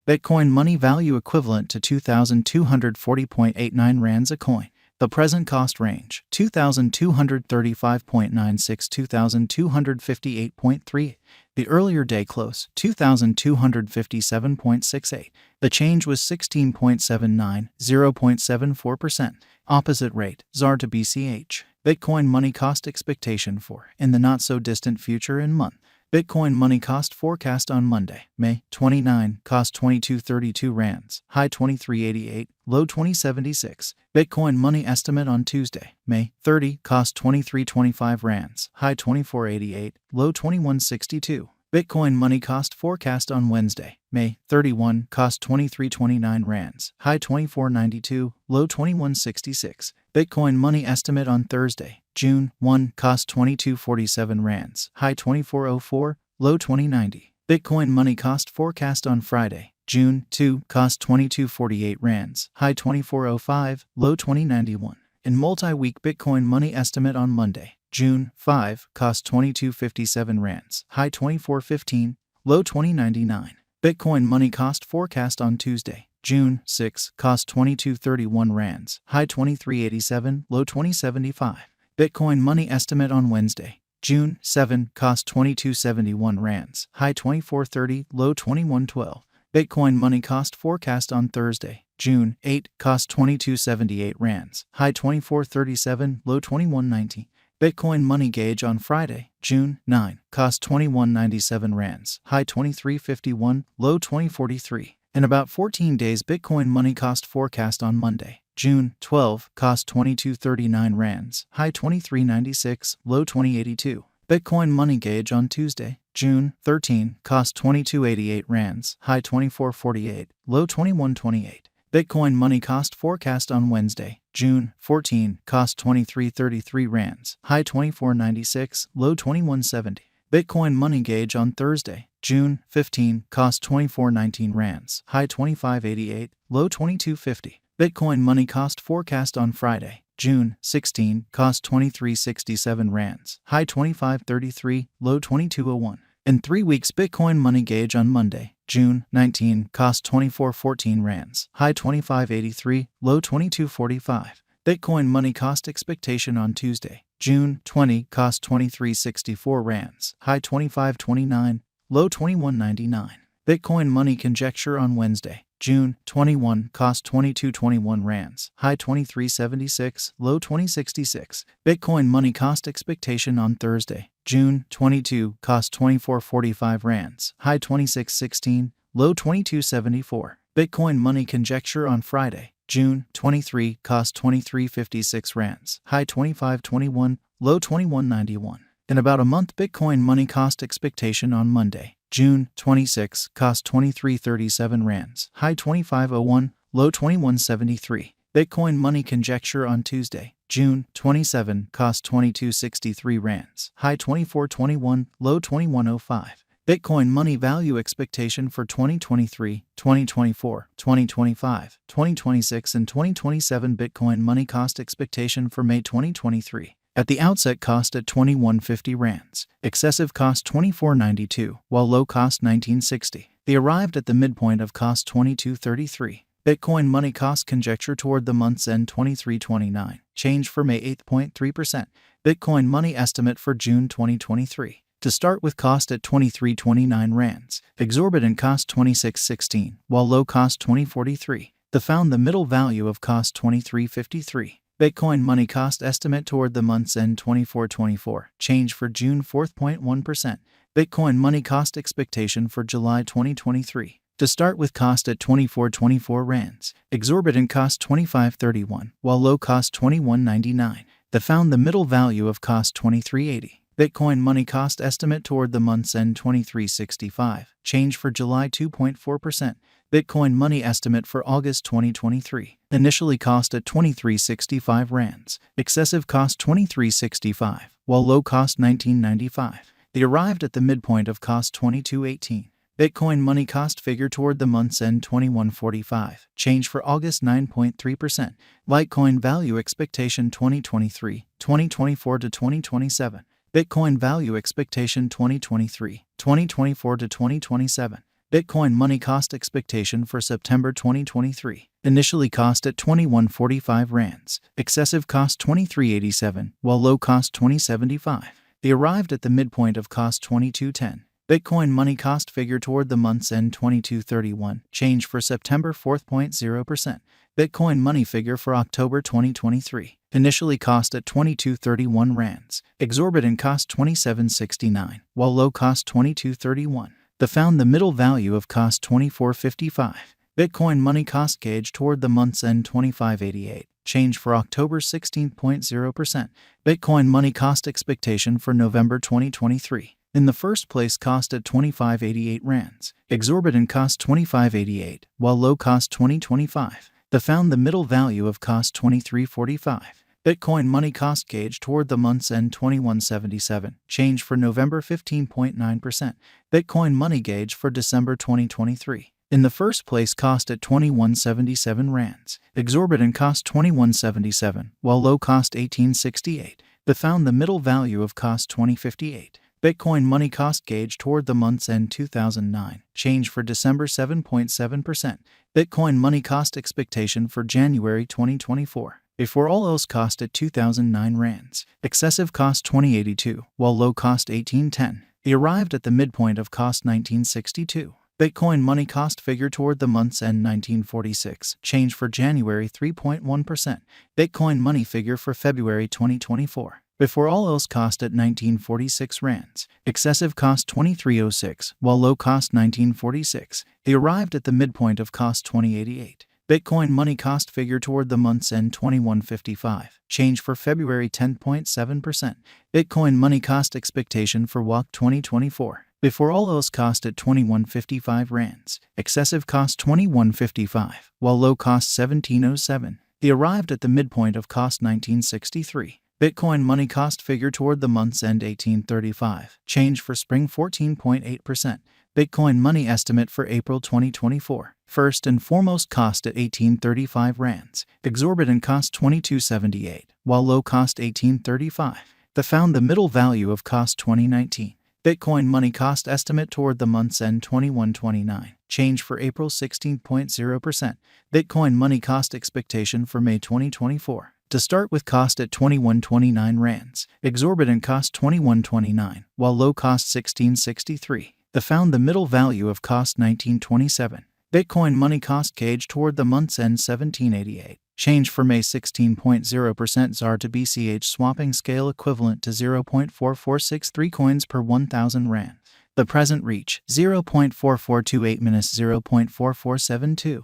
Bitcoin money value equivalent to 2,240.89 rands a coin. The present cost range, 2,235.96 to 2,258.3. The earlier day close, 2,257.68. The change was 16.79, 0.74%. Opposite rate, ZAR to BCH. Bitcoin money cost expectation for, in the not-so-distant future and month. Bitcoin money cost forecast on Monday, May 29, cost 2232 rands, high 2388, low 2076. Bitcoin money estimate on Tuesday, May 30, cost 2325 rands, high 2488, low 2162. Bitcoin money cost forecast on Wednesday, May 31, cost 2329 rands, high 2492, low 2166. Bitcoin money estimate on Thursday, June 1, cost 2247 rands, high 2404, low 2090. Bitcoin money cost forecast on Friday, June 2, cost 2248 rands, high 2405, low 2091. In multi-week Bitcoin money estimate on Monday, June 5, cost 2257 rands, high 2415, low 2099. Bitcoin money cost forecast on Tuesday, June 6, cost 2231 rands, high 2387, low 2075. Bitcoin money estimate on Wednesday, June 7, cost 2271 rands, high 2430, low 2112. Bitcoin money cost forecast on Thursday, June 8, cost 2278 rands, high 2437, low 2190. Bitcoin money gauge on Friday, June 9, cost 2197 rands, high 2351, low 2043. In about 14 days Bitcoin money cost forecast on Monday, June 12, cost 2239 rands, high 2396, low 2082. Bitcoin money gauge on Tuesday, June 13, cost 2288 rands, high 2448, low 2128. Bitcoin money cost forecast on Wednesday, June 14, cost 2333 rands, high 2496, low 2170. Bitcoin money gauge on Thursday, June 15, cost 2419 rands, high 2588, low 2250. Bitcoin money cost forecast on Friday, June 16, cost 2367 rands, high 2533, low 2201. In 3 weeks Bitcoin money gauge on Monday, June 19, cost 2414 rands, high 2583, low 2245. Bitcoin money cost expectation on Tuesday, June 20, cost 2364 rands, high 2529, low 2199. Bitcoin money conjecture on Wednesday, June 21, cost 2221 rands, high 2376, low 2066. Bitcoin money cost expectation on Thursday, June 22, cost 2445 rands, high 2616, low 2274. Bitcoin money conjecture on Friday, June 23, cost 2356 rands, high 2521, low 2191. In about a month Bitcoin money cost expectation on Monday, June 26, cost 2337 rands, high 2501, low 2173. Bitcoin money conjecture on Tuesday, June 27, cost 2263 rands, high 2421, low 2105. Bitcoin money value expectation for 2023, 2024, 2025, 2026, and 2027. Bitcoin money cost expectation for May 2023. At the outset cost at 2150 rands, excessive cost 2492, while low cost 1960. They arrived at the midpoint of cost 2233. Bitcoin money cost conjecture toward the month's end 2329, change for May 8.3%. Bitcoin money estimate for June 2023. To start with cost at 2329 rands, exorbitant cost 2616, while low cost 2043. They found the middle value of cost 2353. Bitcoin money cost estimate toward the month's end 2424, change for June 4.1%. Bitcoin money cost expectation for July 2023. To start with cost at 2424 rands, exorbitant cost 2531, while low cost 2199. They found the middle value of cost 2380. Bitcoin money cost estimate toward the month's end 2365, change for July 2.4%. Bitcoin money estimate for August 2023. Initially cost at 2365 rands, excessive cost 2365, while low cost 1995. They arrived at the midpoint of cost 2218. Bitcoin money cost figure toward the month's end 2145, change for August 9.3%. Litecoin value expectation 2023, 2024 to 2027. Bitcoin value expectation 2023, 2024 to 2027. Bitcoin money cost expectation for September 2023. Initially cost at 2145 rands. Excessive cost 2387, while low cost 2075. They arrived at the midpoint of cost 2210. Bitcoin money cost figure toward the month's end 2231. Change for September 4.0%. Bitcoin money figure for October 2023. Initially cost at 2231 rands. Exorbitant cost 2769, while low cost 2231. They found the middle value of cost 2455. Bitcoin money cost gauge toward the month's end 2588. Change for October 16.0%. Bitcoin money cost expectation for November 2023. In the first place cost at 2588 rands. Exorbitant cost 2588, while low cost 2025. They found the middle value of cost 2345. Bitcoin money cost gauge toward the month's end 2177. Change for November 15.9%. Bitcoin money gauge for December 2023. In the first place cost at 2177 rands. Exorbitant cost 2177, while low cost 1868. They found the middle value of cost 2058. Bitcoin money cost gauge toward the month's end 2009. Change for December 7.7%. Bitcoin money cost expectation for January 2024. Before all else cost at 2009 rands. Excessive cost 2082, while low cost 1810. They arrived at the midpoint of cost 1962. Bitcoin money cost figure toward the month's end 1946. Change for January 3.1%. Bitcoin money figure for February 2024. Before all else cost at 1946 rands. Excessive cost 2306, while low cost 1946. They arrived at the midpoint of cost 2088. Bitcoin money cost figure toward the month's end 2155. Change for February 10.7%. Bitcoin money cost expectation for WAC 2024. Before all else cost at 2155 rands. Excessive cost 2155, while low cost 1707. They arrived at the midpoint of cost 1963. Bitcoin money cost figure toward the month's end 1835. Change for spring 14.8%. Bitcoin money estimate for April 2024. First and foremost cost at 1835 rands. Exorbitant cost 2278, while low cost 1835. They found the middle value of cost 2019. Bitcoin money cost estimate toward the month's end 2129. Change for April 16.0%. Bitcoin money cost expectation for May 2024. To start with cost at 2129 rands. Exorbitant cost 2129, while low cost 1663. They found the middle value of cost 1927. Bitcoin money cost gauge toward the month's end 1788. Change for May 16.0% ZAR to BCH swapping scale equivalent to 0.4463 coins per 1,000 rand. The present reach 0.4428 minus 0.4472.